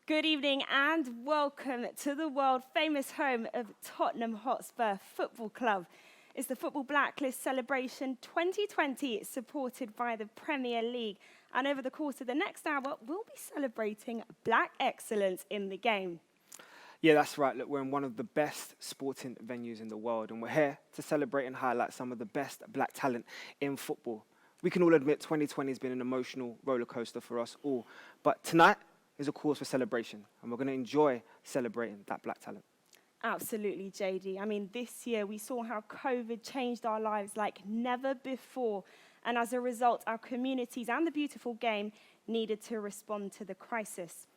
Good evening and welcome to the world-famous home of Tottenham Hotspur Football Club. It's the Football Blacklist Celebration 2020, supported by the Premier League. And over the course of the next hour, we'll be celebrating black excellence in the game. Yeah, that's right. Look, we're in one of the best sporting venues in the world, and we're here to celebrate and highlight some of the best black talent in football. We can all admit 2020 has been an emotional roller coaster for us all, but tonight is a cause for celebration, and we're going to enjoy celebrating that black talent. Absolutely, JD. I mean, this year we saw how COVID changed our lives like never before, and as a result, our communities and the beautiful game needed to respond to the crisis.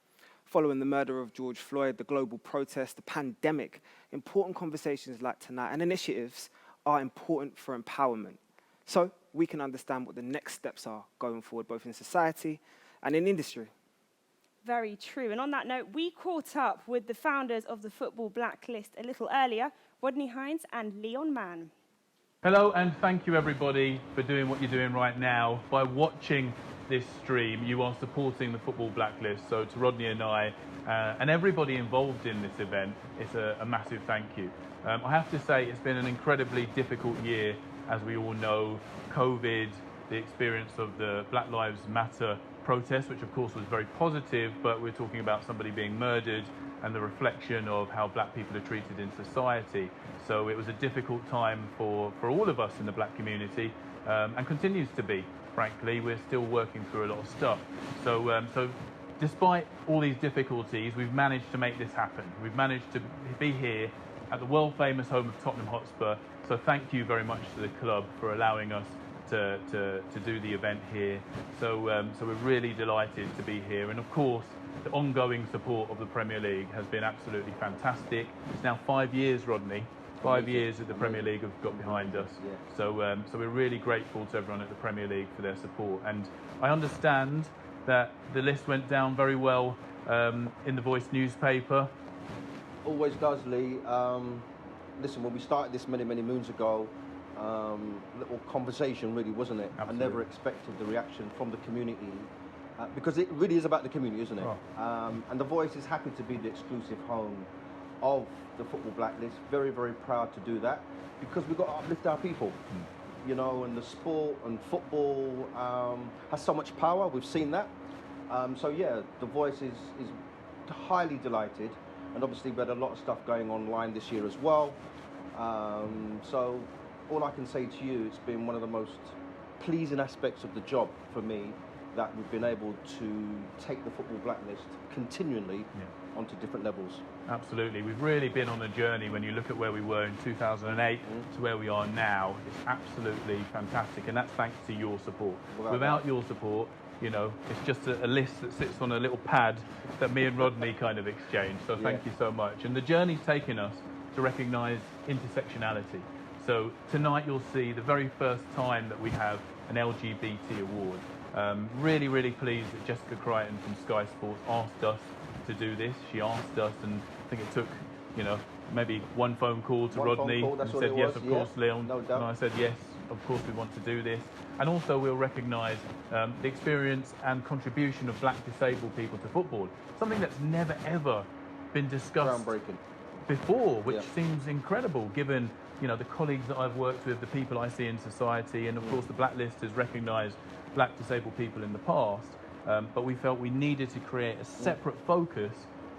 Following the murder of George Floyd, the global protest, the pandemic, important conversations like tonight and initiatives are important for empowerment, so we can understand what the next steps are going forward, both in society and in industry. Very true. And on that note, we caught up with the founders of the Football Blacklist a little earlier, Rodney Hines and Leon Mann. Hello, and thank you everybody for doing what you're doing right now. By watching this stream, you are supporting the Football Blacklist. So to Rodney and I, and everybody involved in this event, it's a massive thank you. I have to say it's been an incredibly difficult year, as we all know. COVID, the experience of the Black Lives Matter protest, which of course was very positive, but we're talking about somebody being murdered and the reflection of how black people are treated in society. So it was a difficult time for all of us in the black community, and continues to be, frankly. We're still working through a lot of stuff. So despite all these difficulties, we've managed to make this happen. We've managed to be here at the world famous home of Tottenham Hotspur. So thank you very much to the club for allowing us to do the event here. So we're really delighted to be here, and of course the ongoing support of the Premier League has been absolutely fantastic. It's now 5 years, Rodney. 5 years that the Premier League have got behind us. Yeah. So we're really grateful to everyone at the Premier League for their support. And I understand that the list went down very well in the Voice newspaper. Always does, Lee. Listen, when we started this many moons ago, little conversation really, wasn't it? Absolutely. I never expected the reaction from the community, because it really is about the community, isn't it? Oh. And the Voice is happy to be the exclusive home of the Football Blacklist. Very, very proud to do that, because we've got to uplift our people. You know, and the sport and football has so much power. We've seen that. So yeah, the Voice is highly delighted, and obviously we had a lot of stuff going online this year as well. So all I can say to you, it's been one of the most pleasing aspects of the job for me, that we've been able to take the Football Blacklist continually onto different levels. Absolutely. We've really been on a journey. When you look at where we were in 2008 to where we are now, it's absolutely fantastic, and that's thanks to your support. Without your support, you know, it's just a list that sits on a little pad that me and Rodney kind of exchange. So thank you so much. And the journey's taken us to recognise intersectionality. So tonight you'll see the very first time that we have an LGBT award. Really, really pleased that Jessica Crichton from Sky Sports asked us to do this. She asked us, and I think it took, you know, maybe one phone call to Rodney, and said yes, of course, Leon. No doubt. And I said yes, of course we want to do this. And also we'll recognise the experience and contribution of black disabled people to football. Something that's never ever been discussed before, which seems incredible given, you know, the colleagues that I've worked with, the people I see in society, and of course the Blacklist has recognised black disabled people in the past, but we felt we needed to create a separate focus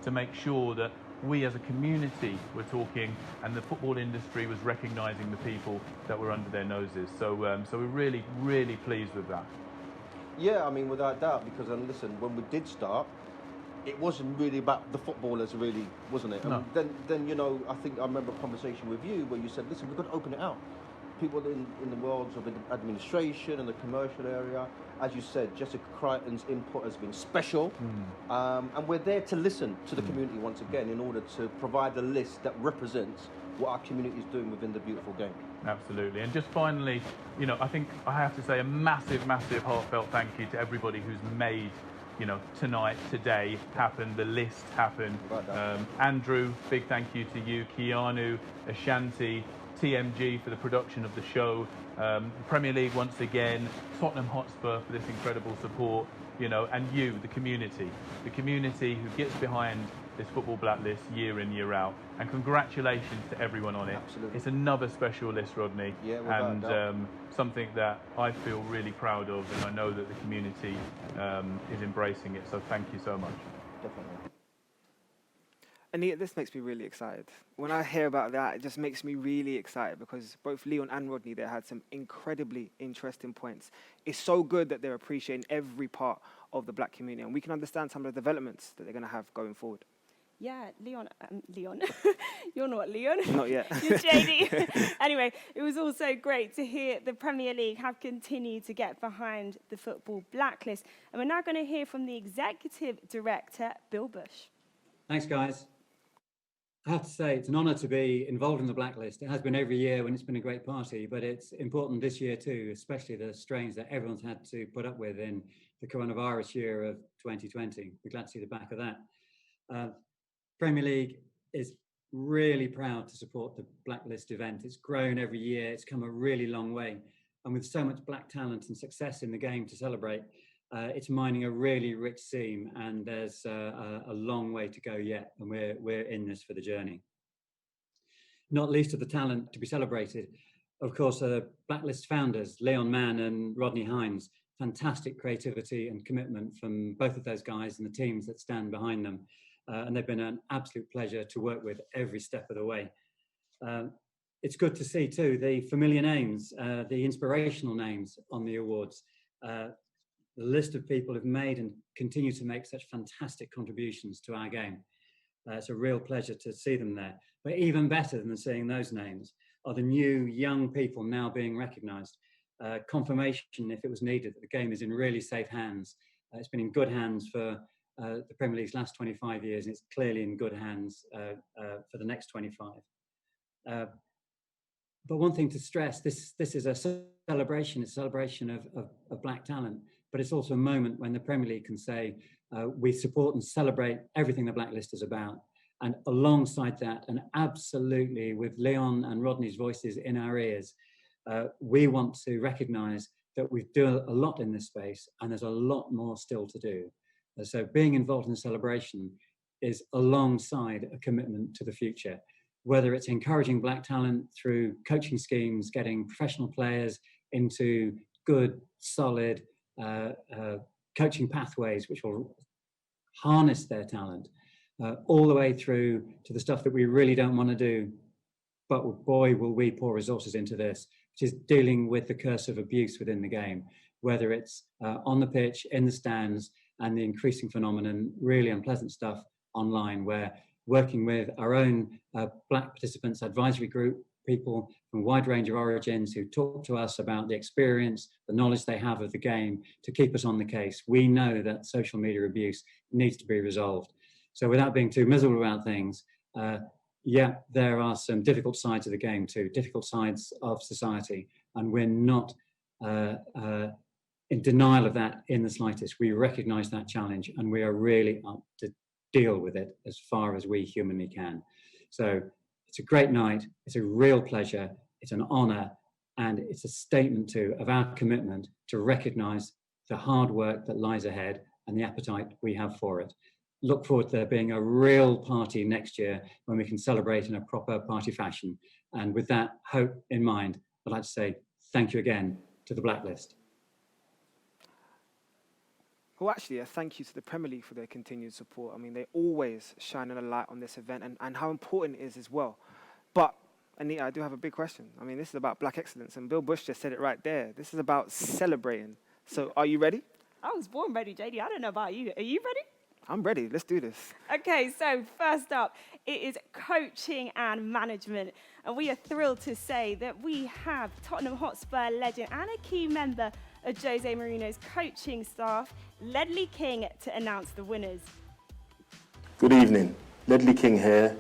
to make sure that we as a community were talking, and the football industry was recognising the people that were under their noses. So we're really, really pleased with that. Yeah, I mean, without doubt, because listen, when we did start, it wasn't really about the footballers, really, wasn't it? No. And then I think I remember a conversation with you where you said, listen, we've got to open it out. People in the worlds of administration and the commercial area, as you said, Jessica Crichton's input has been special, and we're there to listen to the community once again in order to provide a list that represents what our community is doing within the beautiful game. Absolutely. And just finally, I think I have to say a massive, massive heartfelt thank you to everybody who's made, tonight, today happen, the list happen. Andrew, big thank you to you. Keanu, Ashanti, TMG for the production of the show. Premier League once again, Tottenham Hotspur for this incredible support, and you, the community who gets behind this football blacklist year in, year out. And congratulations to everyone on it. Absolutely. It's another special list, Rodney, and something that I feel really proud of, and I know that the community is embracing it. So thank you so much. Definitely. Anita, this makes me really excited. When I hear about that, it just makes me really excited because both Leon and Rodney there had some incredibly interesting points. It's so good that they're appreciating every part of the black community, and we can understand some of the developments that they're going to have going forward. Yeah, Leon, you're not Leon. Not yet. You're JD. Anyway, it was also great to hear the Premier League have continued to get behind the football blacklist. And we're now going to hear from the Executive Director, Bill Bush. Thanks, guys. I have to say, it's an honour to be involved in the blacklist. It has been every year when it's been a great party, but it's important this year too, especially the strains that everyone's had to put up with in the coronavirus year of 2020. We're glad to see the back of that. Premier League is really proud to support the blacklist event. It's grown every year. It's come a really long way. And with so much black talent and success in the game to celebrate, it's mining a really rich seam, and there's a long way to go yet, and we're in this for the journey. Not least of the talent to be celebrated, of course, Blacklist founders, Leon Mann and Rodney Hines. Fantastic creativity and commitment from both of those guys and the teams that stand behind them. And they've been an absolute pleasure to work with every step of the way. It's good to see too the familiar names, the inspirational names on the awards. The list of people who've made and continue to make such fantastic contributions to our game. It's a real pleasure to see them there. But even better than seeing those names are the new young people now being recognised. Confirmation, if it was needed, that the game is in really safe hands. It's been in good hands for the Premier League's last 25 years, and it's clearly in good hands for the next 25. But one thing to stress, this is a celebration, it's a celebration of black talent, but it's also a moment when the Premier League can say, we support and celebrate everything the blacklist is about. And alongside that, and absolutely with Leon and Rodney's voices in our ears, we want to recognise that we do a lot in this space, and there's a lot more still to do. So being involved in the celebration is alongside a commitment to the future, whether it's encouraging black talent through coaching schemes, getting professional players into good, solid coaching pathways, which will harness their talent, all the way through to the stuff that we really don't want to do, but boy, will we pour resources into this, which is dealing with the curse of abuse within the game, whether it's on the pitch, in the stands, and the increasing phenomenon, really unpleasant stuff online, where working with our own black participants advisory group, people from a wide range of origins who talk to us about the experience, the knowledge they have of the game to keep us on the case. We know that social media abuse needs to be resolved. So without being too miserable about things, yeah, there are some difficult sides of the game too, difficult sides of society, and we're not in denial of that in the slightest. We recognise that challenge, and we are really up to deal with it as far as we humanly can. So it's a great night, it's a real pleasure, it's an honour, and it's a statement too of our commitment to recognise the hard work that lies ahead and the appetite we have for it. Look forward to there being a real party next year when we can celebrate in a proper party fashion. And with that hope in mind, I'd like to say thank you again to the blacklist. Well, actually, a thank you to the Premier League for their continued support. I mean, they always shine a light on this event and how important it is as well. But, Anita, I do have a big question. I mean, this is about black excellence, and Bill Bush just said it right there. This is about celebrating. So, are you ready? I was born ready, JD. I don't know about you. Are you ready? I'm ready. Let's do this. Okay, so first up, it is coaching and management. And we are thrilled to say that we have Tottenham Hotspur legend and a key member of Jose Mourinho's coaching staff, Ledley King, to announce the winners. Good evening, Ledley King here.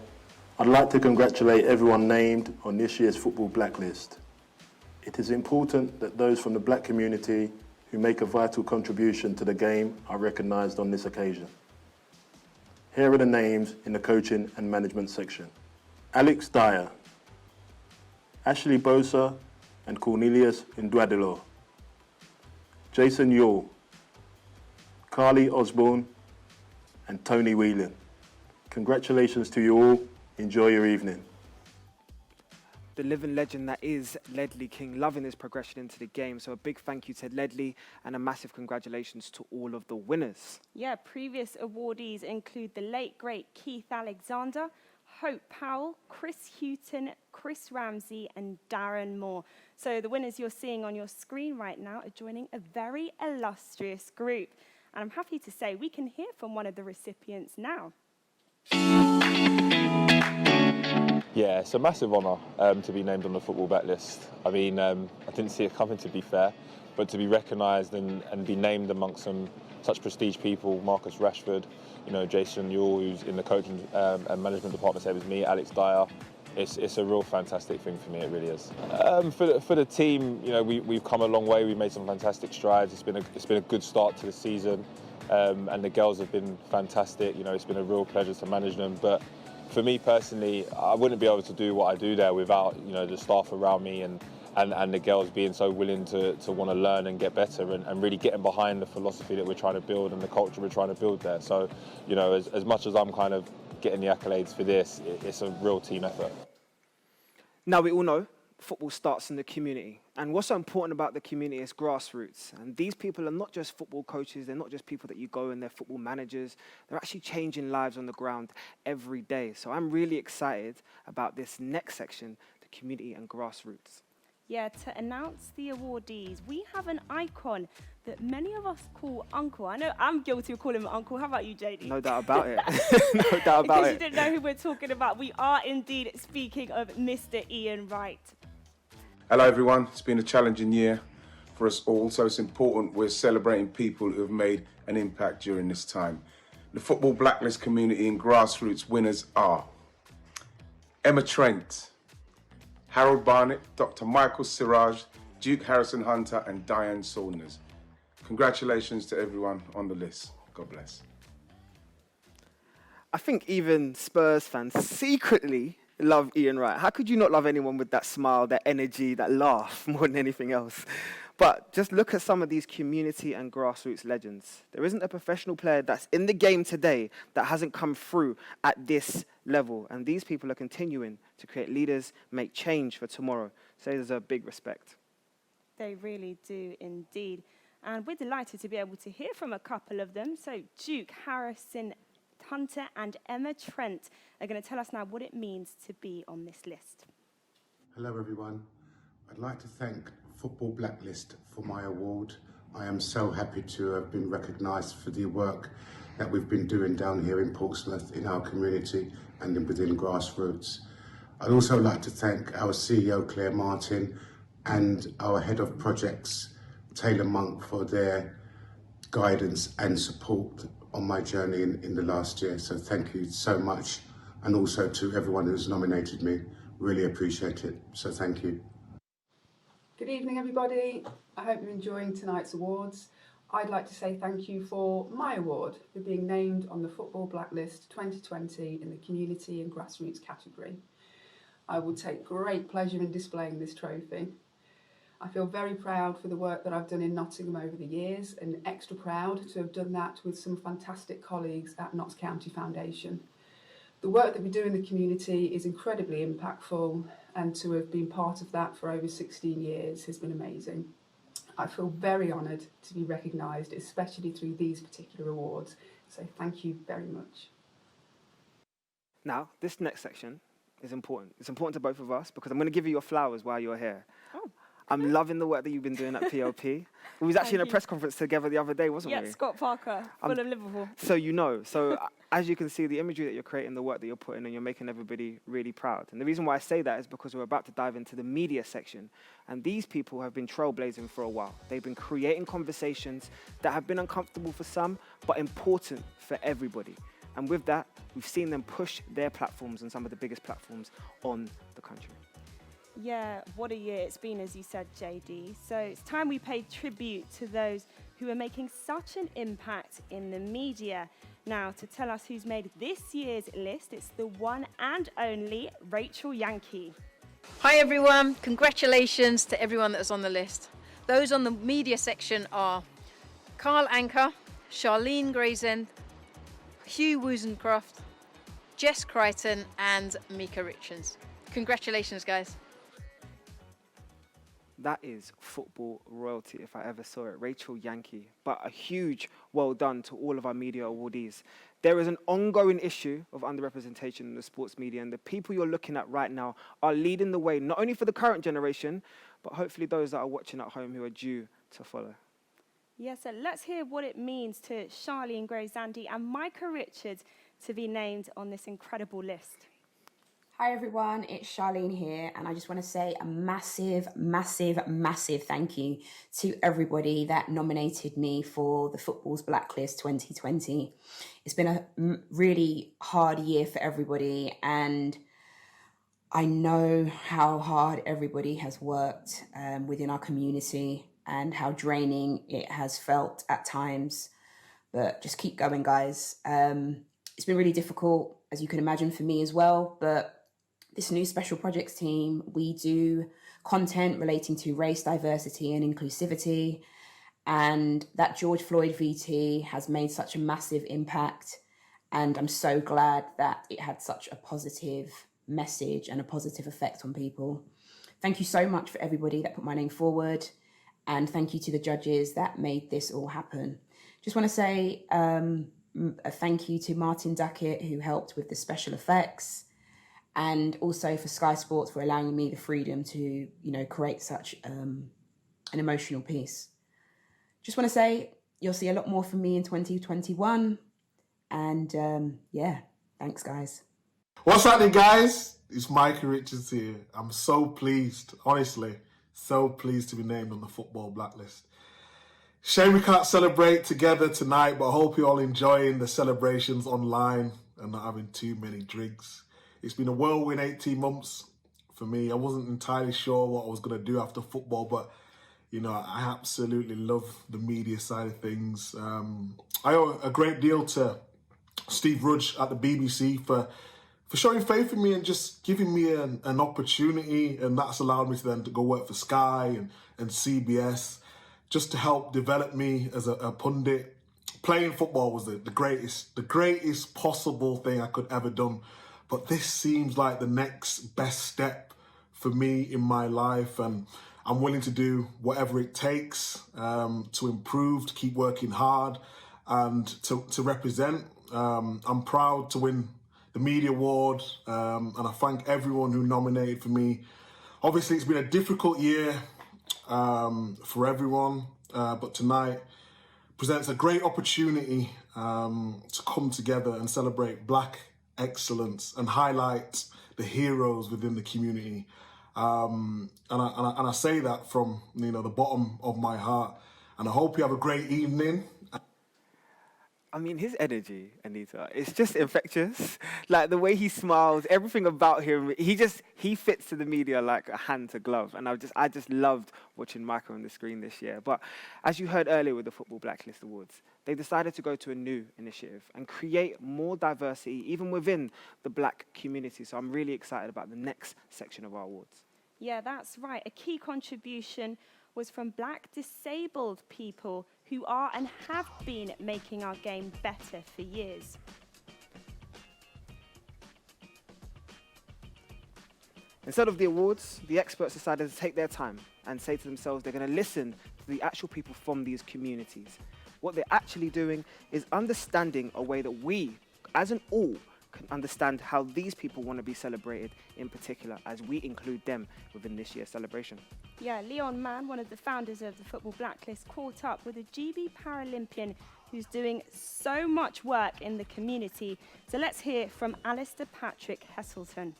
I'd like to congratulate everyone named on this year's Football Blacklist. It is important that those from the black community who make a vital contribution to the game are recognised on this occasion. Here are the names in the coaching and management section. Alex Dyer, Ashley Bosa and Cornelius Nduadilo, Jason Yule, Carly Osborne and Tony Whelan. Congratulations to you all. Enjoy your evening. The living legend that is Ledley King, loving his progression into the game. So a big thank you to Ledley and a massive congratulations to all of the winners. Yeah, previous awardees include the late, great Keith Alexander, Hope Powell, Chris Houghton, Chris Ramsey and Darren Moore. So the winners you're seeing on your screen right now are joining a very illustrious group. And I'm happy to say we can hear from one of the recipients now. Yeah, it's a massive honour to be named on the Football Blacklist. I mean, I didn't see it coming, to be fair, but to be recognised and be named amongst some such prestige people, Marcus Rashford, Jason Yule, who's in the coaching and management department, same as me, Alex Dyer. It's a real fantastic thing for me, it really is. For the team, we've come a long way. We've made some fantastic strides. It's been a good start to the season, and the girls have been fantastic. It's been a real pleasure to manage them. But for me personally, I wouldn't be able to do what I do there without the staff around me and the girls being so willing to want to learn and get better and really getting behind the philosophy that we're trying to build and the culture we're trying to build there. So, as much as I'm kind of getting the accolades for this, it's a real team effort. Now, we all know football starts in the community. And what's so important about the community is grassroots. And these people are not just football coaches. They're not just people that you go and they're football managers. They're actually changing lives on the ground every day. So I'm really excited about this next section, the community and grassroots. Yeah, to announce the awardees, we have an icon that many of us call Uncle. I know I'm guilty of calling him Uncle. How about you, JD? No doubt about it. No doubt about In case it. you didn't know who we're talking about, we are indeed speaking of Mr. Ian Wright. Hello everyone, it's been a challenging year for us all, so it's important we're celebrating people who have made an impact during this time. The Football Blacklist community and grassroots winners are Emma Trent, Harold Barnett, Dr. Michael Siraj, Duke Harrison Hunter and Diane Saunders. Congratulations to everyone on the list. God bless. I think even Spurs fans secretly love Ian Wright. How could you not love anyone with that smile, that energy, that laugh more than anything else? But just look at some of these community and grassroots legends. There isn't a professional player that's in the game today that hasn't come through at this level. And these people are continuing to create leaders, make change for tomorrow. So there's a big respect. They really do indeed. And we're delighted to be able to hear from a couple of them. So Duke Harrison Hunter and Emma Trent are going to tell us now what it means to be on this list. Hello everyone. I'd like to thank Football Blacklist for my award. I am so happy to have been recognised for the work that we've been doing down here in Portsmouth in our community and within grassroots. I'd also like to thank our CEO Claire Martin and our head of projects Taylor Monk for their guidance and support on my journey in the last year. So thank you so much. And also to everyone who's nominated me. Really appreciate it. So thank you. Good evening, everybody. I hope you're enjoying tonight's awards. I'd like to say thank you for my award for being named on the Football Blacklist 2020 in the Community and Grassroots category. I will take great pleasure in displaying this trophy. I feel very proud for the work that I've done in Nottingham over the years and extra proud to have done that with some fantastic colleagues at Notts County Foundation. The work that we do in the community is incredibly impactful, and to have been part of that for over 16 years has been amazing. I feel very honoured to be recognised, especially through these particular awards, so thank you very much. Now, this next section is important. It's important to both of us because I'm going to give you your flowers while you're here. Oh. I'm loving the work that you've been doing at PLP. We was actually in a press conference together the other day, wasn't we? Yeah, Scott Parker, Fulham Liverpool. So you know. So as you can see, the imagery that you're creating, the work that you're putting, and you're making everybody really proud. And the reason why I say that is because we're about to dive into the media section. And these people have been trailblazing for a while. They've been creating conversations that have been uncomfortable for some, but important for everybody. And with that, we've seen them push their platforms on some of the biggest platforms on the country. Yeah, what a year it's been, as you said, JD. So it's time we paid tribute to those who are making such an impact in the media. Now, to tell us who's made this year's list, it's the one and only Rachel Yankee. Hi everyone, congratulations to everyone that was on the list. Those on the media section are Carl Anker, Charlene Gravesend, Hugh Woozencroft, Jess Crichton and Mika Richards. Congratulations guys. That is football royalty, if I ever saw it. Rachel Yankee. But a huge well done to all of our media awardees. There is an ongoing issue of underrepresentation in the sports media, and the people you're looking at right now are leading the way, not only for the current generation, but hopefully those that are watching at home who are due to follow. Yeah, so let's hear what it means to Charlene Gravesend and Micah Richards to be named on this incredible list. Hi everyone, it's Charlene here, and I just want to say a massive, massive, massive thank you to everybody that nominated me for the Football's Blacklist 2020. It's been a really hard year for everybody, and I know how hard everybody has worked within our community and how draining it has felt at times, but just keep going, guys. It's been really difficult, as you can imagine, for me as well, but this new special projects team, we do content relating to race, diversity and inclusivity. And that George Floyd VT has made such a massive impact. And I'm so glad that it had such a positive message and a positive effect on people. Thank you so much for everybody that put my name forward. And thank you to the judges that made this all happen. Just want to say a thank you to Martin Duckett, who helped with the special effects. And also for Sky Sports for allowing me the freedom to, create such an emotional piece. Just want to say you'll see a lot more from me in 2021. And thanks, guys. What's happening, guys? It's Micah Richards here. I'm so pleased, honestly, so pleased to be named on the Football Blacklist. Shame we can't celebrate together tonight, but I hope you're all enjoying the celebrations online and not having too many drinks. It's been a whirlwind 18 months for me. I wasn't entirely sure what I was going to do after football, but, I absolutely love the media side of things. I owe a great deal to Steve Rudge at the BBC for showing faith in me and just giving me an opportunity, and that's allowed me to then to go work for Sky and CBS, just to help develop me as a pundit. Playing football was the greatest possible thing I could ever done. But this seems like the next best step for me in my life, and I'm willing to do whatever it takes to improve, to keep working hard, and to represent. I'm proud to win the Media Award, and I thank everyone who nominated for me. Obviously, it's been a difficult year for everyone, but tonight presents a great opportunity to come together and celebrate Black excellence and highlight the heroes within the community, and I say that from the bottom of my heart, and I hope you have a great evening. I mean, his energy, Anita, it's just infectious. Like the way he smiles, everything about him, he fits to the media like a hand to glove. And I just loved watching Michael on the screen this year. But as you heard earlier with the Football Blacklist Awards, they decided to go to a new initiative and create more diversity, even within the Black community. So I'm really excited about the next section of our awards. Yeah, that's right. A key contribution was from Black disabled people who are and have been making our game better for years. Instead of the awards, the experts decided to take their time and say to themselves they're going to listen to the actual people from these communities. What they're actually doing is understanding a way that we, as an all, can understand how these people want to be celebrated in particular as we include them within this year's celebration. Yeah, Leon Mann, one of the founders of the Football Blacklist, caught up with a GB Paralympian who's doing so much work in the community. So let's hear from Alistair Patrick Heselton.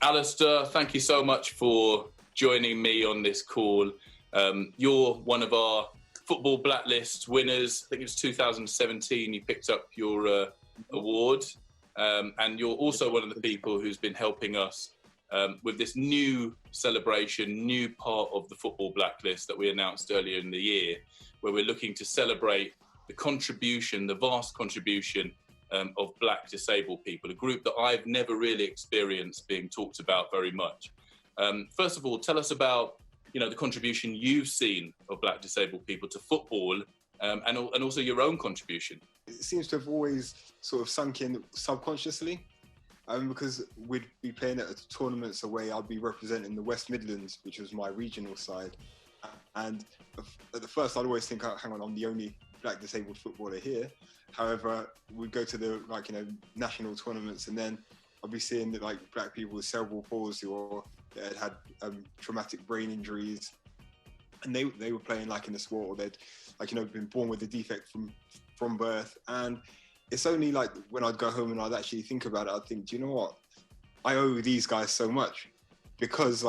Alistair, thank you so much for joining me on this call. You're one of our Football Blacklist winners. I think it was 2017 you picked up your award. And you're also one of the people who's been helping us with this new celebration, new part of the Football Blacklist that we announced earlier in the year, where we're looking to celebrate the contribution, the vast contribution of Black disabled people, a group that I've never really experienced being talked about very much. First of all, tell us about the contribution you've seen of Black disabled people to football, and also your own contribution. It seems to have always sort of sunk in subconsciously, because we'd be playing at tournaments away. I'd be representing the West Midlands, which was my regional side, and at the first I'd always think, oh, hang on, I'm the only Black disabled footballer here. However, we'd go to the national tournaments, and then I'd be seeing that Black people with cerebral palsy or that had traumatic brain injuries, and they were playing in the sport, or they'd been born with a defect from birth. And it's only when I'd go home and I'd actually think about it, I'd think, do you know what? I owe these guys so much, because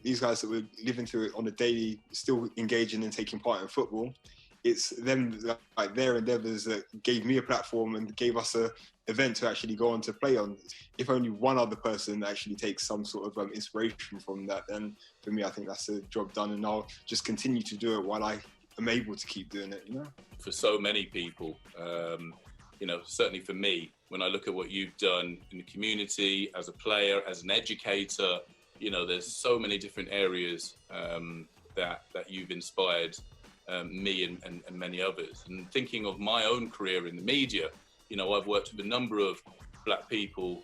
these guys that were living through it on a daily, still engaging and taking part in football, it's them, their endeavours that gave me a platform and gave us a event to actually go on to play on. If only one other person actually takes some sort of inspiration from that, then for me, I think that's a job done, and I'll just continue to do it while I am able to keep doing it, For so many people, certainly for me, when I look at what you've done in the community, as a player, as an educator, there's so many different areas that you've inspired me and many others. And thinking of my own career in the media, I've worked with a number of Black people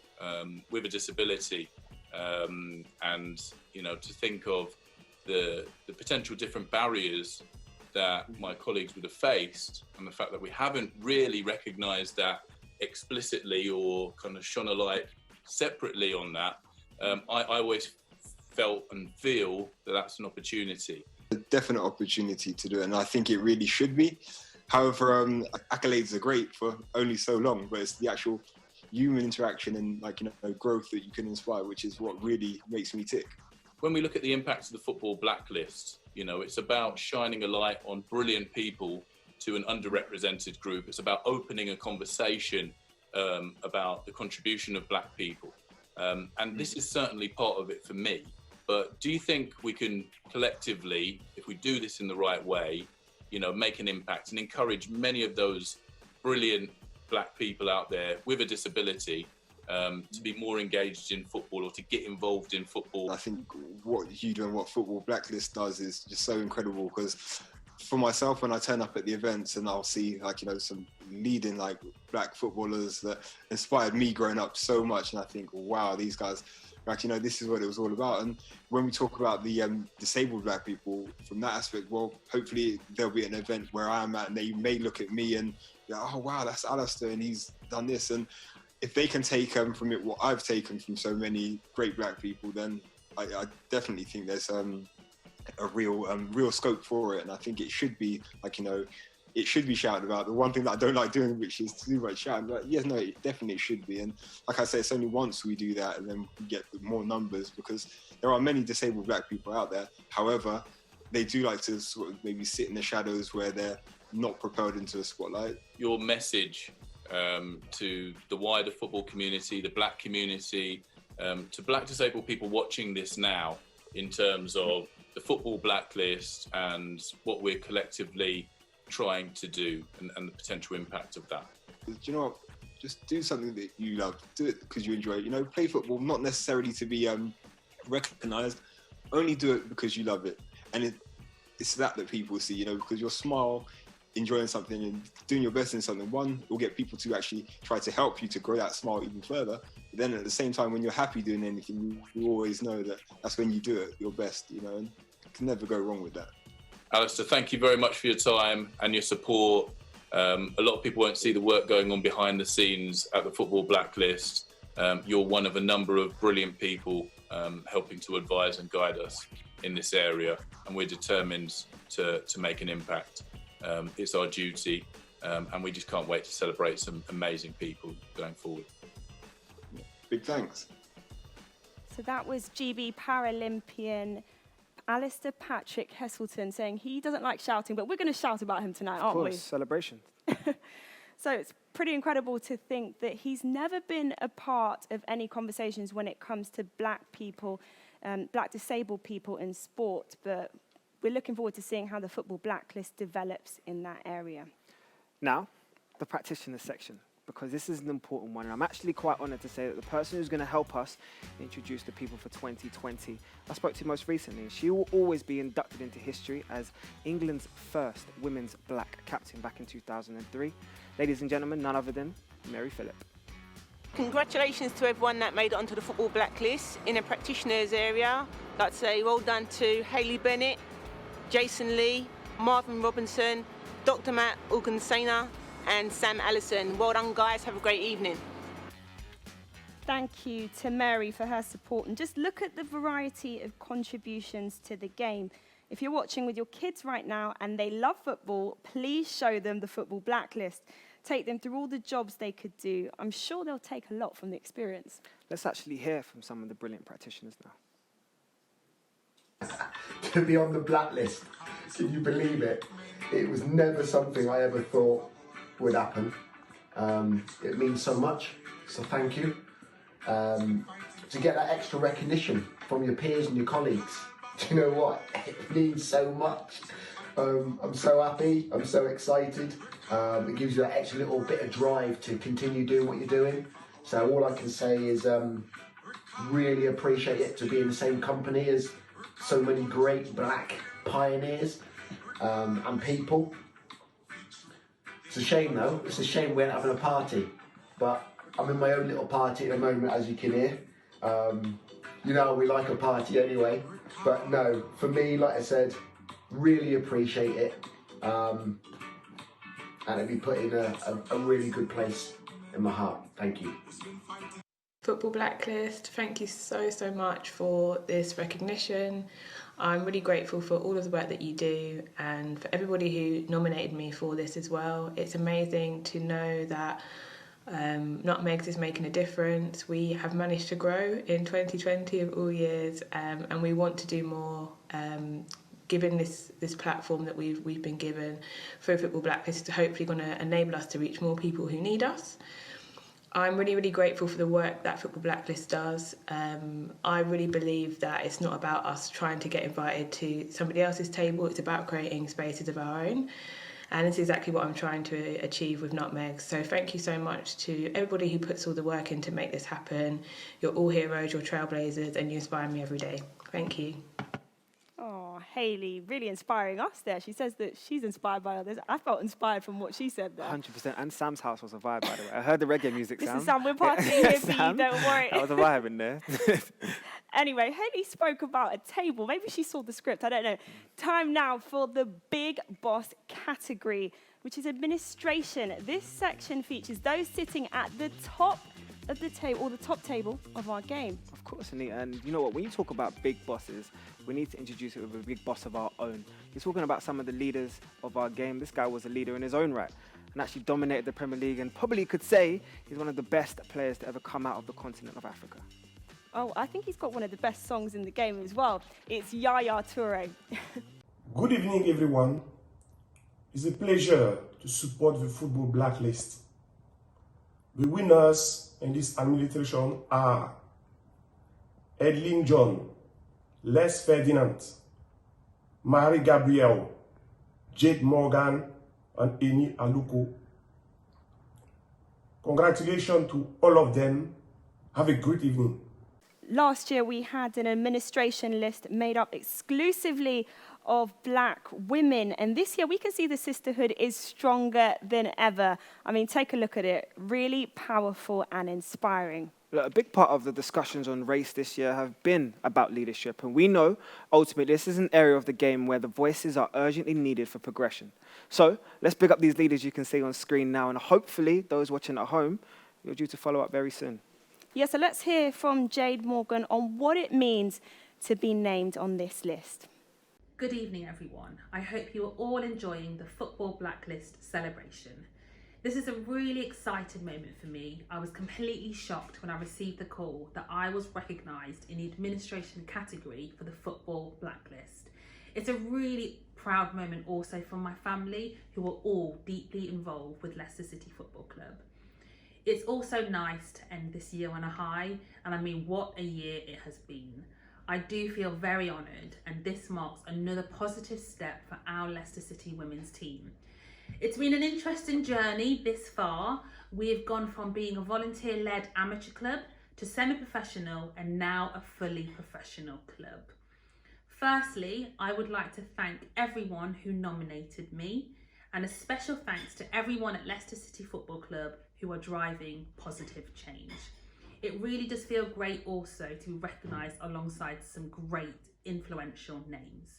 with a disability, and to think of the potential different barriers that my colleagues would have faced, and the fact that we haven't really recognised that explicitly or kind of shone a light separately on that, I always felt and feel that that's an opportunity. A definite opportunity to do it, and I think it really should be. However, accolades are great for only so long, but it's the actual human interaction and growth that you can inspire, which is what really makes me tick. When we look at the impact of the Football Blacklist, it's about shining a light on brilliant people to an underrepresented group. It's about opening a conversation about the contribution of Black people. And this is certainly part of it for me. But do you think we can collectively, if we do this in the right way, make an impact and encourage many of those brilliant Black people out there with a disability to be more engaged in football, or to get involved in football? I think what you do and what Football Blacklist does is just so incredible, because for myself, when I turn up at the events and I'll see some leading Black footballers that inspired me growing up so much, and I think, wow, these guys, this is what it was all about. And when we talk about the disabled Black people from that aspect, well, hopefully there'll be an event where I am at, and they may look at me and oh wow, that's Alistair and he's done this. And if they can take from it what I've taken from so many great Black people, then I definitely think there's a real scope for it. And I think it should be it should be shouted about. The one thing that I don't like doing, which is too much shouting, but yes, no, it definitely should be. And like I say, it's only once we do that and then we get more numbers, because there are many disabled Black people out there. However, they do like to sort of maybe sit in the shadows where they're not propelled into the spotlight. Your message to the wider football community, the Black community, to Black disabled people watching this now, in terms of the Football Blacklist and what we're collectively trying to do, and the potential impact of that? Do you know what? Just do something that you love. Do it because you enjoy it. Play football, not necessarily to be recognised. Only do it because you love it. And it's that people see, because your smile, enjoying something and doing your best in something, one, will get people to actually try to help you to grow that smile even further. But then at the same time, when you're happy doing anything, you always know that that's when you do it your best, and you can never go wrong with that. Alistair, thank you very much for your time and your support. A lot of people won't see the work going on behind the scenes at the Football Blacklist, You're one of a number of brilliant people helping to advise and guide us in this area, and we're determined to make an impact. It's our duty, and we just can't wait to celebrate some amazing people going forward. Big thanks. So that was GB Paralympian Alistair Patrick Heselton saying he doesn't like shouting, but we're going to shout about him tonight, aren't we? Of course, celebration. So it's pretty incredible to think that he's never been a part of any conversations when it comes to black people, black disabled people in sport, but we're looking forward to seeing how the football blacklist develops in that area. Now, the practitioner section, because this is an important one. And I'm actually quite honoured to say that the person who's going to help us introduce the people for 2020, I spoke to most recently, and she will always be inducted into history as England's first women's black captain back in 2003. Ladies and gentlemen, none other than Mary Phillip. Congratulations to everyone that made it onto the football blacklist in a practitioners area. I'd like to say well done to Hayley Bennett, Jason Lee, Marvin Robinson, Dr. Matt Ugansena, and Sam Allison. Well done, guys. Have a great evening. Thank you to Mary for her support. And just look at the variety of contributions to the game. If you're watching with your kids right now and they love football, please show them the football blacklist. Take them through all the jobs they could do. I'm sure they'll take a lot from the experience. Let's actually hear from some of the brilliant practitioners now. To be on the blacklist, can you believe it? It was never something I ever thought would happen. It means so much, so thank you. To get that extra recognition from your peers and your colleagues, do you know what? It means so much. I'm so happy, I'm so excited. It gives you that extra little bit of drive to continue doing what you're doing. So all I can say is really appreciate it to be in the same company as so many great black pioneers and people. It's a shame though, it's a shame we're not having a party, but I'm in my own little party at the moment, as you can hear. You know, we like a party anyway, but no, for me, like I said, really appreciate it, and it'll be put in a really good place in my heart. Thank you. Football Blacklist, thank you so much for this recognition. I'm really grateful for all of the work that you do and for everybody who nominated me for this as well. It's amazing to know that Nutmegs is making a difference. We have managed to grow in 2020 of all years, and we want to do more. Given this platform that we've been given for Football Blacklist, is hopefully going to enable us to reach more people who need us. I'm really grateful for the work that Football Blacklist does. I really believe that it's not about us trying to get invited to somebody else's table. It's about creating spaces of our own. And it's exactly what I'm trying to achieve with Nutmegs. So thank you so much to everybody who puts all the work in to make this happen. You're all heroes, you're trailblazers, and you inspire me every day. Thank you. Oh, Hayley, really inspiring us there. She says that she's inspired by others. I felt inspired from what she said there. 100%. And Sam's house was a vibe, by the way. I heard the reggae music, Sam. Listen, Sam, we're partying here for you, don't worry. That was a vibe in there. Anyway, Hayley spoke about a table. Maybe she saw the script, I don't know. Time now for the Big Boss category, which is administration. This section features those sitting at the top of the table, or the top table of our game. Of course, Anita. And you know what? When you talk about big bosses, we need to introduce it with a big boss of our own. You're talking about some of the leaders of our game. This guy was a leader in his own right and actually dominated the Premier League, and probably could say he's one of the best players to ever come out of the continent of Africa. Oh, I think he's got one of the best songs in the game as well. It's Yaya Toure. Good evening, everyone. It's a pleasure to support the Football Blacklist. The winners in this administration are Edlin John, Les Ferdinand, Marie Gabriel, Jade Morgan, and Eni Aluko. Congratulations to all of them. Have a great evening. Last year, we had an administration list made up exclusively of black women. And this year, we can see the sisterhood is stronger than ever. I mean, take a look at it. Really powerful and inspiring. Look, a big part of the discussions on race this year have been about leadership. And we know, ultimately, this is an area of the game where the voices are urgently needed for progression. So let's pick up these leaders you can see on screen now. And hopefully, those watching at home, you're due to follow up very soon. Yeah, so let's hear from Jade Morgan on what it means to be named on this list. Good evening, everyone. I hope you are all enjoying the Football Blacklist celebration. This is a really exciting moment for me. I was completely shocked when I received the call that I was recognised in the administration category for the Football Blacklist. It's a really proud moment also for my family, who are all deeply involved with Leicester City Football Club. It's also nice to end this year on a high, and I mean, what a year it has been. I do feel very honoured, and this marks another positive step for our Leicester City women's team. It's been an interesting journey this far. We have gone from being a volunteer-led amateur club to semi-professional and now a fully professional club. Firstly, I would like to thank everyone who nominated me, and a special thanks to everyone at Leicester City Football Club who are driving positive change. It really does feel great also to be recognised alongside some great influential names.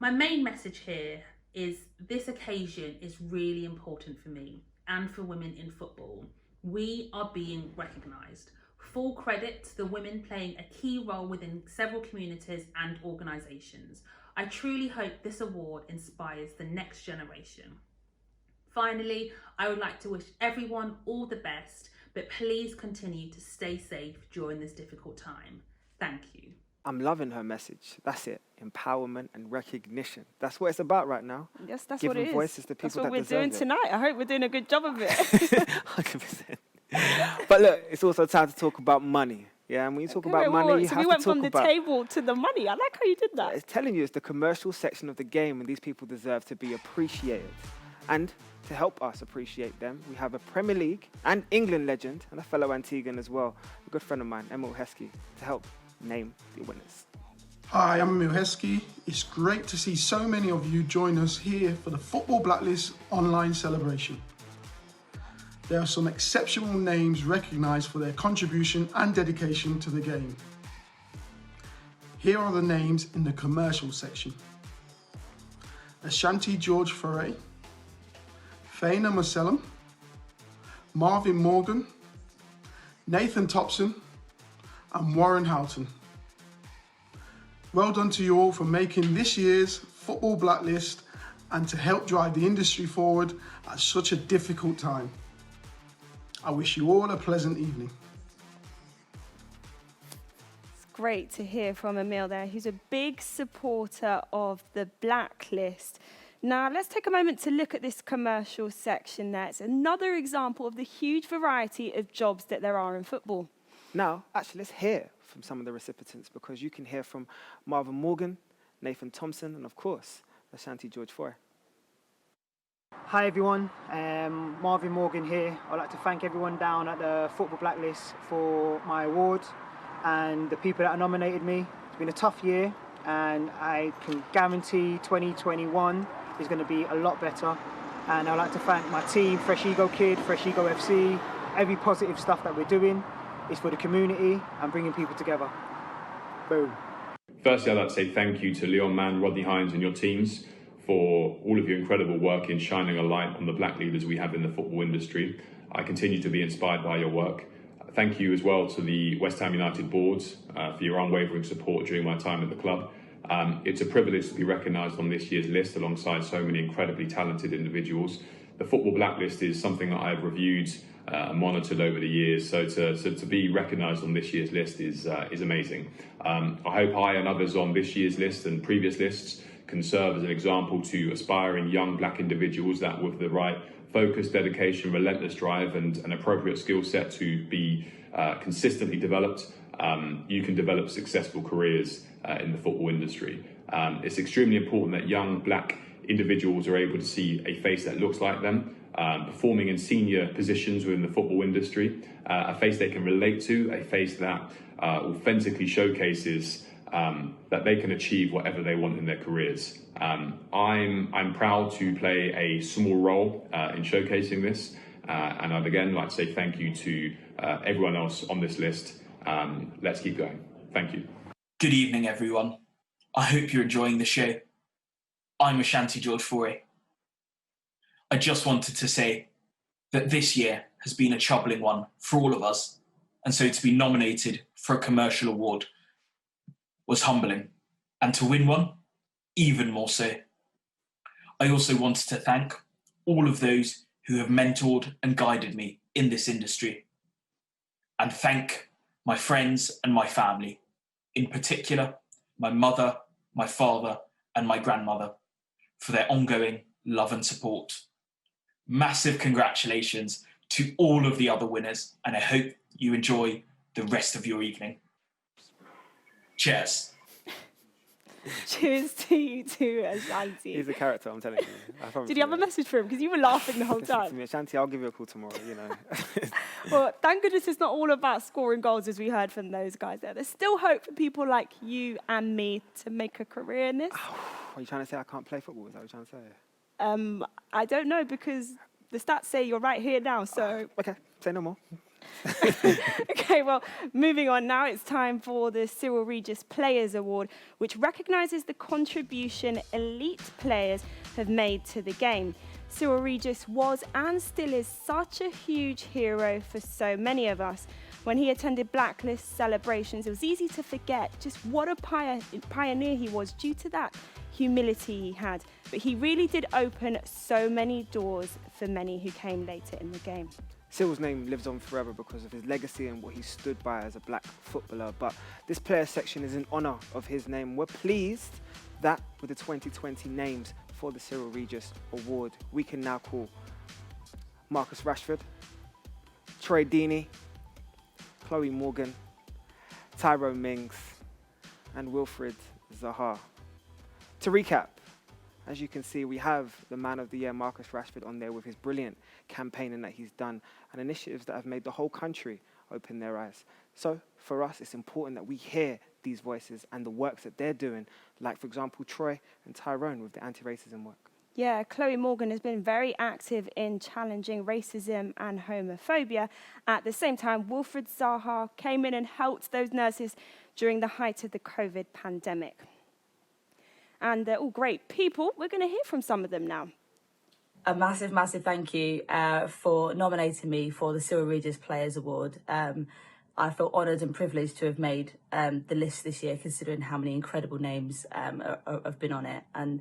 My main message here is this occasion is really important for me and for women in football. We are being recognised. Full credit to the women playing a key role within several communities and organisations. I truly hope this award inspires the next generation. Finally, I would like to wish everyone all the best, but please continue to stay safe during this difficult time. Thank you. I'm loving her message. That's it. Empowerment and recognition. That's what it's about right now. Yes, that's Giving what it is. voices to people that deserve it. That's what we're doing tonight. I hope we're doing a good job of it. 100%. But look, it's also time to talk about money. Yeah, and when you talk about money, you have to talk about... So we went from the table to the money. I like how you did that. It's telling you it's the commercial section of the game, and these people deserve to be appreciated. And to help us appreciate them, we have a Premier League and England legend, and a fellow Antiguan as well, a good friend of mine, Ugo Ehiogu, to help name the winners. Hi, I'm Ugo Ehiogu. It's great to see so many of you join us here for the Football Blacklist online celebration. There are some exceptional names recognised for their contribution and dedication to the game. Here are the names in the commercial section. Ashanti George Foray, Faina Musellum, Marvin Morgan, Nathan Thompson, and Warren Houghton. Well done to you all for making this year's Football Blacklist and to help drive the industry forward at such a difficult time. I wish you all a pleasant evening. It's great to hear from Emil there, who's a big supporter of the Blacklist. Now, let's take a moment to look at this commercial section there. It's another example of the huge variety of jobs that there are in football. Now, actually, let's hear from some of the recipients, because you can hear from Marvin Morgan, Nathan Thompson, and of course, Ashanti George Foray. Hi everyone, Marvin Morgan here. I'd like to thank everyone down at the Football Blacklist for my award and the people that nominated me. It's been a tough year, and I can guarantee 2021 is going to be a lot better. And I'd like to thank my team, Fresh Ego Kid, Fresh Ego FC. Every positive stuff that we're doing is for the community and bringing people together. Boom. Firstly, I'd like to say thank you to Leon Mann, Rodney Hines and your teams for all of your incredible work in shining a light on the black leaders we have in the football industry. I continue to be inspired by your work. Thank you as well to the West Ham United boards for your unwavering support during my time at the club. It's a privilege to be recognised on this year's list alongside so many incredibly talented individuals. The Football Blacklist is something that I've reviewed and monitored over the years, so to be recognised on this year's list is amazing. I hope I and others on this year's list and previous lists can serve as an example to aspiring young black individuals that with the right focus, dedication, relentless drive and an appropriate skill set to be consistently developed, you can develop successful careers in the football industry. It's extremely important that young black individuals are able to see a face that looks like them, performing in senior positions within the football industry, a face they can relate to, a face that authentically showcases that they can achieve whatever they want in their careers. I'm proud to play a small role in showcasing this, and I'd again like to say thank you to everyone else on this list. Let's keep going. Thank you. Good evening, everyone. I hope you're enjoying the show. I'm Ashanti George Foray. I just wanted to say that this year has been a troubling one for all of us, And so to be nominated for a commercial award was humbling, and to win one, even more so. I also wanted to thank all of those who have mentored and guided me in this industry, and thank my friends and my family, in particular, my mother, my father, and my grandmother, for their ongoing love and support. Massive congratulations to all of the other winners, and I hope you enjoy the rest of your evening. Cheers. Cheers to you too, Ashanti. He's a character, I'm telling you. I promise Did you have a message for him? Because you were laughing the whole Listen to time. me, Ashanti, I'll give you a call tomorrow, you know. Well, thank goodness it's not all about scoring goals, as we heard from those guys there. There's still hope for people like you and me to make a career in this. Are you trying to say I can't play football? Is that what you're trying to say? I don't know, because the stats say you're right here now, so... Okay, say no more. Okay, well, moving on now, it's time for the Cyril Regis Players Award, which recognises the contribution elite players have made to the game. Cyril Regis was and still is such a huge hero for so many of us. When he attended Blacklist celebrations, it was easy to forget just what a pioneer he was due to that humility he had. But he really did open so many doors for many who came later in the game. Cyril's name lives on forever because of his legacy and what he stood by as a black footballer. But this player section is in honour of his name. We're pleased that with the 2020 names for the Cyril Regis Award, we can now call Marcus Rashford, Troy Deeney, Chloe Morgan, Tyrone Mings, and Wilfried Zaha. To recap, as you can see, we have the Man of the Year, Marcus Rashford, on there with his brilliant campaigning that he's done and initiatives that have made the whole country open their eyes. So for us, it's important that we hear these voices and the works that they're doing, like, for example, Troy and Tyrone with the anti-racism work. Yeah, Chloe Morgan has been very active in challenging racism and homophobia. At the same time, Wilfried Zaha came in and helped those nurses during the height of the COVID pandemic. And they're all great people. We're going to hear from some of them now. A massive, massive thank you for nominating me for the Cyril Regis Players Award. I feel honoured and privileged to have made the list this year, considering how many incredible names have been on it. And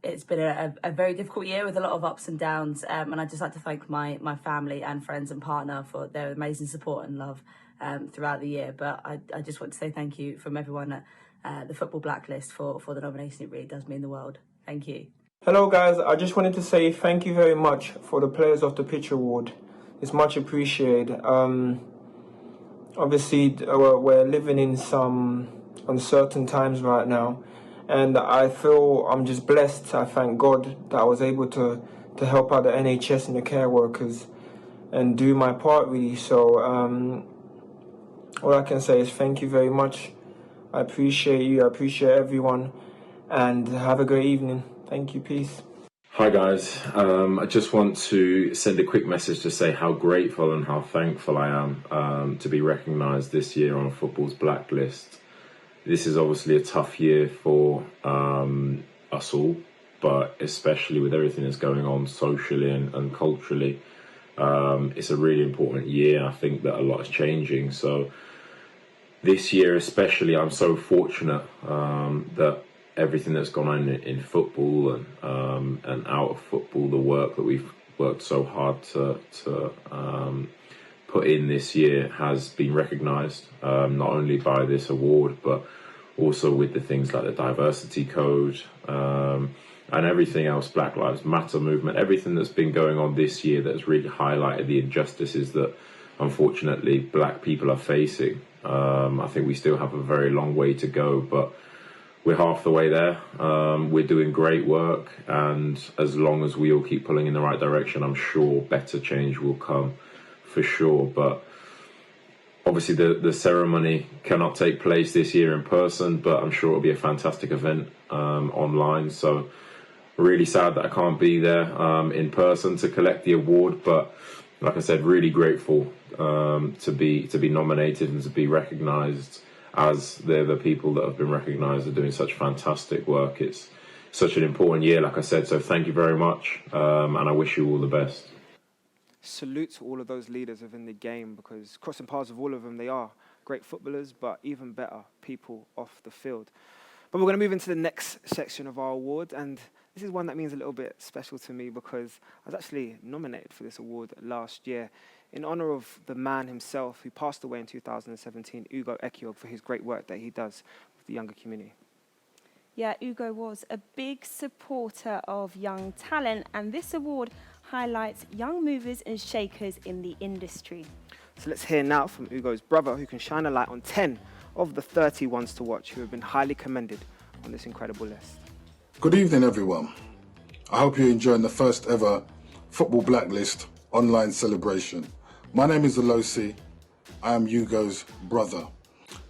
it's been a very difficult year with a lot of ups and downs. And I'd just like to thank my family and friends and partner for their amazing support and love throughout the year. But I just want to say thank you from everyone at the Football Blacklist for the nomination. It really does mean the world. Thank you. Hello guys, I just wanted to say thank you very much for the Players of the Pitch Award. It's much appreciated. Obviously, we're living in some uncertain times right now, and I feel I'm just blessed. I thank God that I was able to help out the NHS and the care workers and do my part really. So all I can say is thank you very much. I appreciate you, I appreciate everyone, and have a great evening. Thank you, peace. Hi guys, I just want to send a quick message to say how grateful and how thankful I am to be recognised this year on Football's Blacklist. This is obviously a tough year for us all, but especially with everything that's going on socially and culturally, it's a really important year. I think that a lot is changing. So this year especially, I'm so fortunate that everything that's gone on in football and out of football, the work that we've worked so hard to put in this year has been recognised, not only by this award, but also with the things like the diversity code and everything else, Black Lives Matter movement, everything that's been going on this year that has really highlighted the injustices that unfortunately black people are facing. I think we still have a very long way to go, but we're half the way there. We're doing great work, and as long as we all keep pulling in the right direction, I'm sure better change will come for sure. But obviously the ceremony cannot take place this year in person, but I'm sure it'll be a fantastic event online. So really sad that I can't be there in person to collect the award, but like I said, really grateful to be nominated and to be recognised, as they're the people that have been recognised are doing such fantastic work. It's such an important year, like I said, so thank you very much, and I wish you all the best. salute to all of those leaders within the game, because crossing paths with all of them, they are great footballers, but even better people off the field. But we're going to move into the next section of our award, and this is one that means a little bit special to me because I was actually nominated for this award last year in honor of the man himself who passed away in 2017, Ugo Ehiogu, for his great work that he does with the younger community. Yeah, Ugo was a big supporter of young talent, and this award highlights young movers and shakers in the industry. So let's hear now from Ugo's brother, who can shine a light on 10 of the 30 ones to watch who have been highly commended on this incredible list. Good evening, everyone. I hope you're enjoying the first ever Football Blacklist online celebration. My name is Alosi. I am Ugo's brother.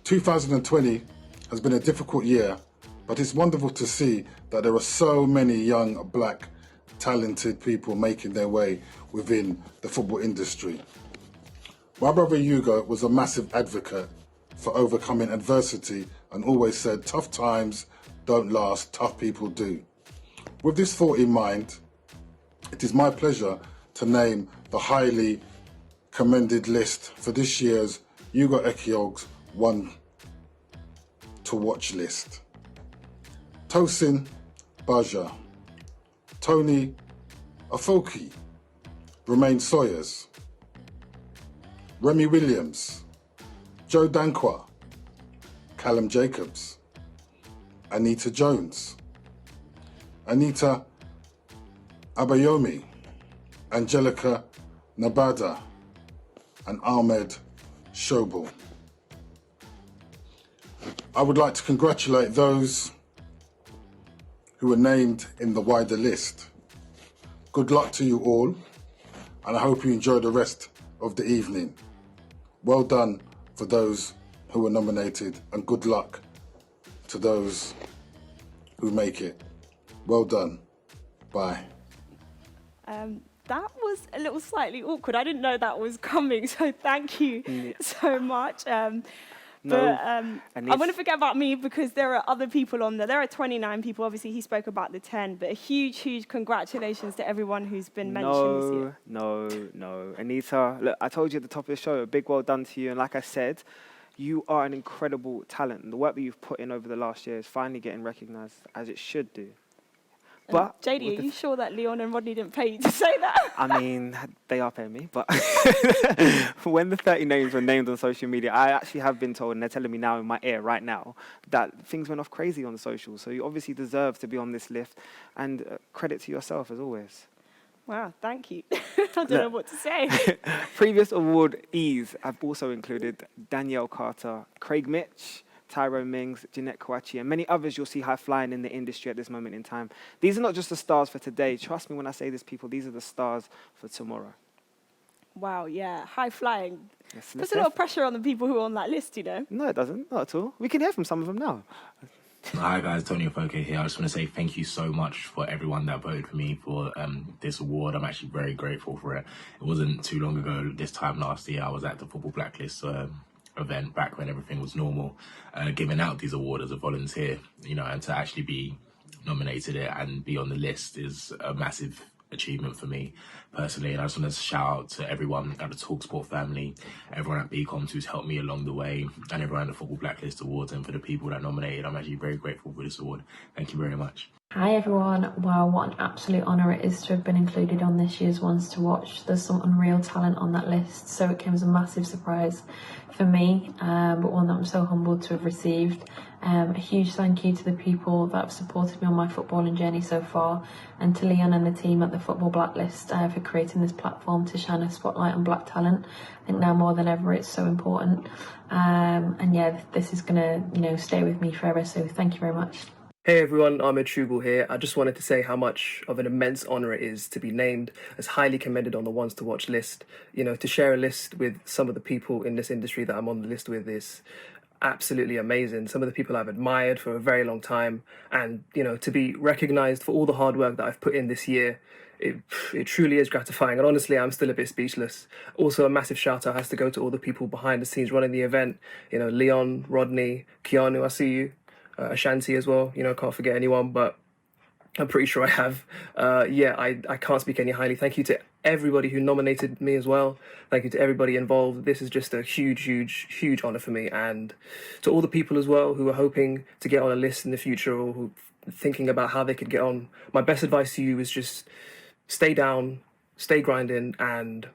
2020 has been a difficult year, but it's wonderful to see that there are so many young black talented people making their way within the football industry. My brother Ugo was a massive advocate for overcoming adversity and always said, tough times don't last, tough people do. With this thought in mind, it is my pleasure to name the highly commended list for this year's Ugo Ehiogu's One to Watch list. Tosin Baja, Tony Afoki, Romain Sawyers, Remy Williams, Joe Dankwa, Callum Jacobs, Anita Jones, Anita Abayomi, Angelica Nabada, and Ahmed Shobel. I would like to congratulate those who were named in the wider list. Good luck to you all, and I hope you enjoy the rest of the evening. Well done for those who were nominated, and good luck to those who make it. Well done. Bye. That was a little slightly awkward. I didn't know that was coming, so thank you so much. I want to forget about me because there are other people on there. There are 29 people. Obviously, he spoke about the 10, but a huge congratulations to everyone who's been mentioned this year. No. Anita, look, I told you at the top of the show, a big well done to you. And like I said, you are an incredible talent. And the work that you've put in over the last year is finally getting recognised as it should do. But JD, are you sure that Leon and Rodney didn't pay you to say that? I mean, they are paying me, but when the 30 names were named on social media, I actually have been told, and they're telling me now in my ear right now, that things went off crazy on the socials. So you obviously deserve to be on this list, and credit to yourself as always. Wow, thank you. I don't know what to say. Previous awardees have also included Danielle Carter, Craig Mitch, Tyrone Mings, Jeanette Kouachi, and many others you'll see high-flying in the industry at this moment in time. These are not just the stars for today. Trust me when I say this, people, these are the stars for tomorrow. Wow, yeah, high-flying. Yes, there's a lot of pressure on the people who are on that list, you know? No, it doesn't. Not at all. We can hear from some of them now. Hi guys, Tony Afoke here. I just want to say thank you so much for everyone that voted for me for this award. I'm actually very grateful for it. It wasn't too long ago, this time last year, I was at the Football Blacklist event back when everything was normal, giving out these awards as a volunteer, you know, and to actually be nominated it and be on the list is a massive achievement for me personally. And I just want to shout out to everyone at the TalkSport family, everyone at BComs who's helped me along the way, and everyone at the Football Blacklist Awards, and for the people that nominated. I'm actually very grateful for this award. Thank you very much. Hi everyone, wow, what an absolute honour it is to have been included on this year's Ones to Watch. There's some unreal talent on that list, so it came as a massive surprise for me, but one that I'm so humbled to have received. A huge thank you to the people that have supported me on my footballing journey so far, and to Leon and the team at the Football Blacklist for creating this platform to shine a spotlight on black talent. I think now more than ever it's so important, and yeah, this is gonna, you know, stay with me forever, so thank you very much. Hey everyone, Ahmed Shobel here. I just wanted to say how much of an immense honour it is to be named as highly commended on the Ones to Watch list. You know, to share a list with some of the people in this industry that I'm on the list with is absolutely amazing. Some of the people I've admired for a very long time, and, you know, to be recognised for all the hard work that I've put in this year, it truly is gratifying, and honestly I'm still a bit speechless. Also, a massive shout out has to go to all the people behind the scenes running the event. You know, Leon, Rodney, Keanu, I see you. Ashanti as well, you know, can't forget anyone, but I'm pretty sure I have. I can't speak any highly. Thank you to everybody who nominated me as well. Thank you to everybody involved. This is just a huge, huge, huge honour for me. And to all the people as well who are hoping to get on a list in the future or who thinking about how they could get on, my best advice to you is just stay down, stay grinding, and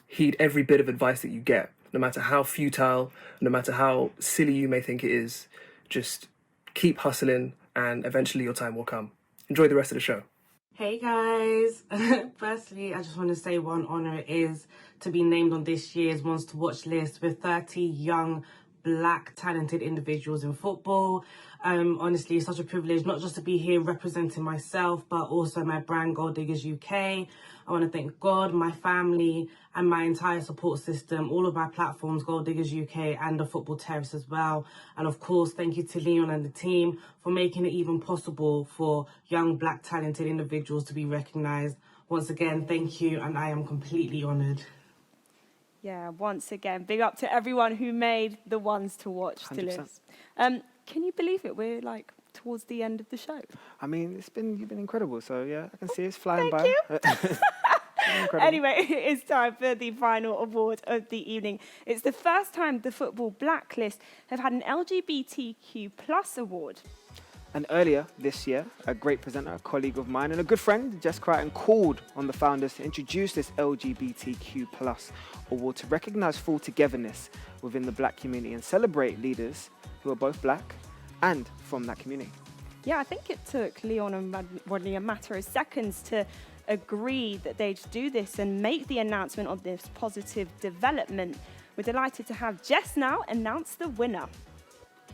heed every bit of advice that you get. No matter how futile, no matter how silly you may think it is, just keep hustling and eventually your time will come. Enjoy the rest of the show. Hey guys! Firstly, I just want to say what an honour it is to be named on this year's Ones to Watch list with 30 young, black, talented individuals in football. Honestly, it's such a privilege not just to be here representing myself, but also my brand, Gold Diggers UK. I want to thank God, my family, and my entire support system, all of my platforms, Gold Diggers UK and the Football Terrace as well. And of course, thank you to Leon and the team for making it even possible for young, black, talented individuals to be recognised. Once again, thank you, and I am completely honoured. Yeah, once again, big up to everyone who made the Ones to Watch the 100%. list. Can you believe it? We're like towards the end of the show. I mean, you've been incredible. So yeah, I can see it's flying by. Incredible. Anyway, it's time for the final award of the evening. It's the first time the Football Blacklist have had an LGBTQ plus award. And earlier this year, a great presenter, a colleague of mine, and a good friend, Jess Crichton, called on the founders to introduce this LGBTQ plus award to recognise full togetherness within the black community and celebrate leaders who are both black and from that community. Yeah, I think it took Leon and Rodney a matter of seconds to agree that they'd do this and make the announcement of this positive development. We're delighted to have Jess now announce the winner.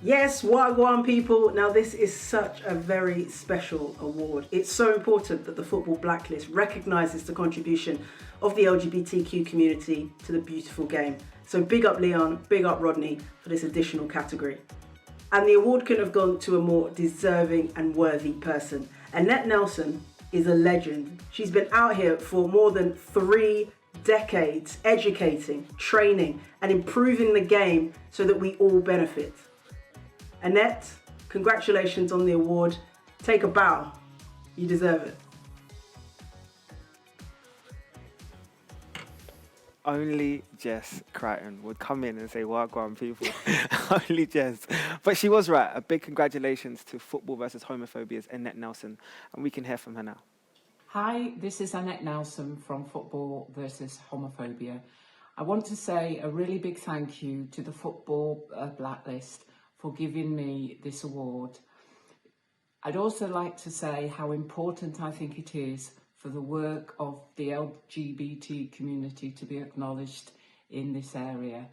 Yes, Wagwan people. Now this is such a very special award. It's so important that the Football Blacklist recognises the contribution of the LGBTQ community to the beautiful game. So big up Leon, big up Rodney for this additional category. And the award couldn't have gone to a more deserving and worthy person. Annette Nelson is a legend. She's been out here for more than 3 decades, educating, training, and improving the game so that we all benefit. Annette, congratulations on the award. Take a bow. You deserve it. Only Jess Crichton would come in and say, Wagwan people. Only Jess. But she was right. A big congratulations to Football versus Homophobia's Annette Nelson. And we can hear from her now. Hi, this is Annette Nelson from Football versus Homophobia. I want to say a really big thank you to the Football Blacklist for giving me this award. I'd also like to say how important I think it is for the work of the LGBT community to be acknowledged in this area,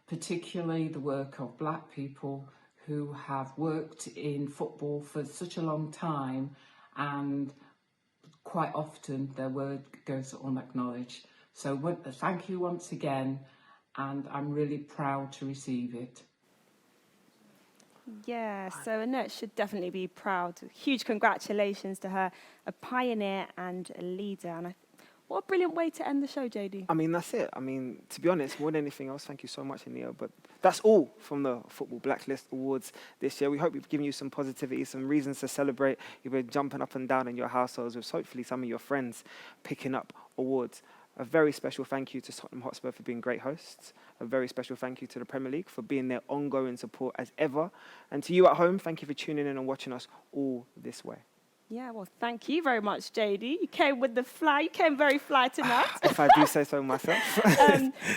particularly the work of black people who have worked in football for such a long time, and quite often their word goes unacknowledged. So thank you once again, and I'm really proud to receive it. Yeah, so Annette should definitely be proud. Huge congratulations to her, a pioneer and a leader. And what a brilliant way to end the show, JD. I mean, that's it. I mean, to be honest, more than anything else, thank you so much, Anil. But that's all from the Football Blacklist Awards this year. We hope we've given you some positivity, some reasons to celebrate. You've been jumping up and down in your households with hopefully some of your friends picking up awards. A very special thank you to Tottenham Hotspur for being great hosts. A very special thank you to the Premier League for being their ongoing support as ever. And to you at home, thank you for tuning in and watching us all this way. Yeah, well, thank you very much, JD. You came with the fly. You came very fly tonight. If I do say so myself.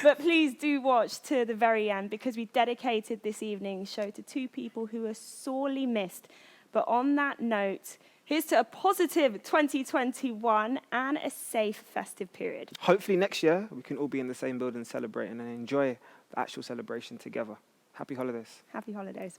But please do watch to the very end, because we dedicated this evening's show to 2 people who are sorely missed. But on that note, here's to a positive 2021 and a safe festive period. Hopefully next year we can all be in the same building celebrating and enjoy the actual celebration together. Happy holidays. Happy holidays.